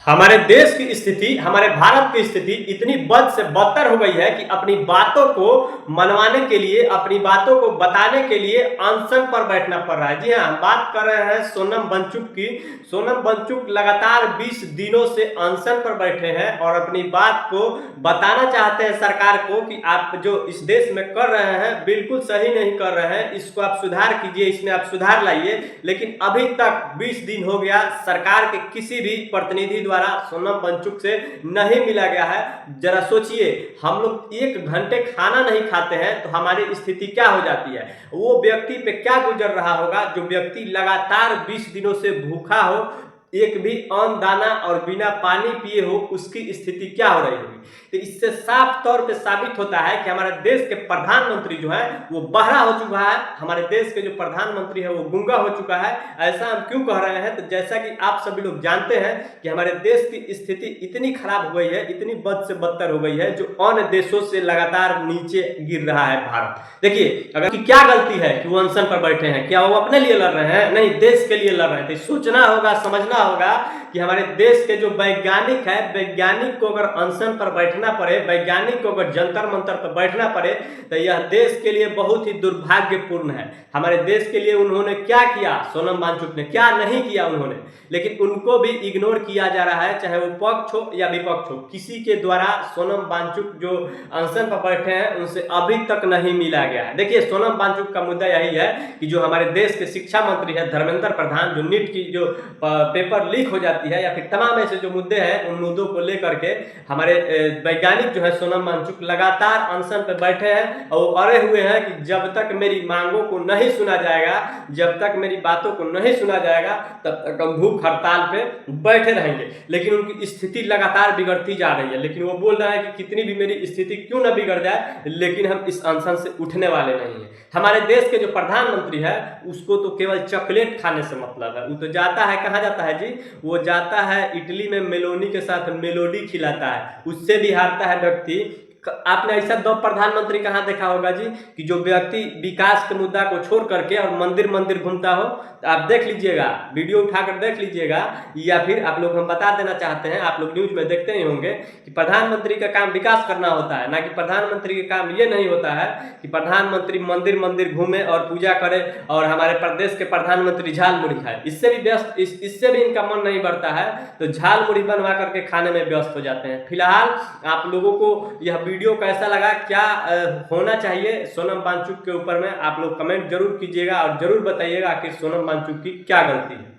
हमारे देश की स्थिति, हमारे भारत की स्थिति इतनी बद से बदतर हो गई है कि अपनी बातों को मनवाने के लिए, अपनी बातों को बताने के लिए अनशन पर बैठना पड़ रहा है। जी हाँ, हम बात कर रहे हैं सोनम वांगचुक की। सोनम वांगचुक लगातार 20 दिनों से अनशन पर बैठे हैं और अपनी बात को बताना चाहते हैं सरकार को कि आप जो इस देश में कर रहे हैं बिल्कुल सही नहीं कर रहे हैं, इसको आप सुधार कीजिए, इसमें आप सुधार लाइए। लेकिन अभी तक 20 दिन हो गया, सरकार के किसी भी प्रतिनिधि द्वारा सोनम वांगचुक से नहीं मिला गया है। जरा सोचिए, हम लोग 1 घंटे खाना नहीं खाते हैं तो हमारी स्थिति क्या हो जाती है। वो व्यक्ति पे क्या गुजर रहा होगा जो व्यक्ति लगातार 20 दिनों से भूखा हो, एक भी अन्न दाना और बिना पानी पिए हो, उसकी स्थिति क्या हो रही होगी। तो इससे साफ तौर पे साबित होता है कि हमारे देश के प्रधानमंत्री जो है वो बहरा हो चुका है, हमारे देश के जो प्रधानमंत्री है वो गूंगा हो चुका है। ऐसा हम क्यों कह रहे हैं, तो जैसा कि आप सभी लोग जानते हैं कि हमारे देश की स्थिति इतनी खराब हो गई है, इतनी बद से बदतर हो गई है, जो अन्य देशों से लगातार नीचे गिर रहा है भारत। देखिए, अगर की क्या गलती है कि वो अनशन पर बैठे हैं, क्या वो अपने लिए लड़ रहे हैं? नहीं, देश के लिए लड़ रहे थे। सोचना होगा, समझना होगा कि हमारे देश के जो वैज्ञानिक है, वैज्ञानिक को अगर अनशन पर बैठना पड़े, वैज्ञानिक को अगर जंतर मंतर पर बैठना पड़े, तो यह देश के लिए बहुत ही दुर्भाग्यपूर्ण है। हमारे देश के लिए उन्होंने क्या किया, सोनम वांगचुक ने क्या नहीं किया उन्होंने, लेकिन उनको भी इग्नोर किया जा रहा है, चाहे वो पक्ष हो या विपक्ष हो। किसी के द्वारा सोनम वांगचुक जो अनशन पर बैठे हैं उनसे अभी तक नहीं मिला गया है। देखिए, सोनम वांगचुक का मुद्दा यही है कि जो हमारे देश के शिक्षा मंत्री है धर्मेंद्र प्रधान, जो नीट की जो पेपर लीक हो जाती है या फिर तमाम ऐसे जो मुद्दे हैं, उन मुद्दों को लेकर के हमारे वैज्ञानिक जो है सोनम वांगचुक लगातार अनशन पर बैठे हैं और अड़े हुए हैं कि जब तक मेरी मांगों को नहीं सुना जाएगा, जब तक मेरी बातों को नहीं सुना जाएगा, तब तक हम भूख हड़ताल पे बैठे रहेंगे। लेकिन उनकी स्थिति लगातार बिगड़ती जा रही है, लेकिन वो बोल रहा है कि कितनी भी मेरी स्थिति क्यों ना बिगड़ जाए, लेकिन हम इस अनशन से उठने वाले नहीं है। हमारे देश के जो प्रधानमंत्री है उसको तो केवल चॉकलेट खाने से मतलब है। वो तो जाता है, कहाँ जाता है जी, वो जाता है इटली में मेलोनी के साथ मेलोडी खिलाता है, उससे भी हारता है व्यक्ति। आपने ऐसा दो प्रधानमंत्री कहाँ देखा होगा जी कि जो व्यक्ति विकास के मुद्दा को छोड़ करके और मंदिर मंदिर घूमता हो। तो आप देख लीजिएगा, वीडियो उठाकर देख लीजिएगा, या फिर आप लोग हम बता देना चाहते हैं, आप लोग न्यूज में देखते ही होंगे कि प्रधानमंत्री का काम विकास करना होता है, ना कि प्रधानमंत्री का काम ये नहीं होता है कि प्रधानमंत्री मंदिर मंदिर घूमे और पूजा करे और हमारे प्रदेश के प्रधानमंत्री झाल मुड़ी खाए। इससे भी व्यस्त, इससे भी इनका मन नहीं बढ़ता है, तो झाल मुड़ी बनवा करके खाने में व्यस्त हो जाते हैं। फिलहाल आप लोगों को यह वीडियो कैसा लगा, क्या होना चाहिए सोनम वांगचुक के ऊपर में, आप लोग कमेंट जरूर कीजिएगा और जरूर बताइएगा कि सोनम वांगचुक की क्या गलती है।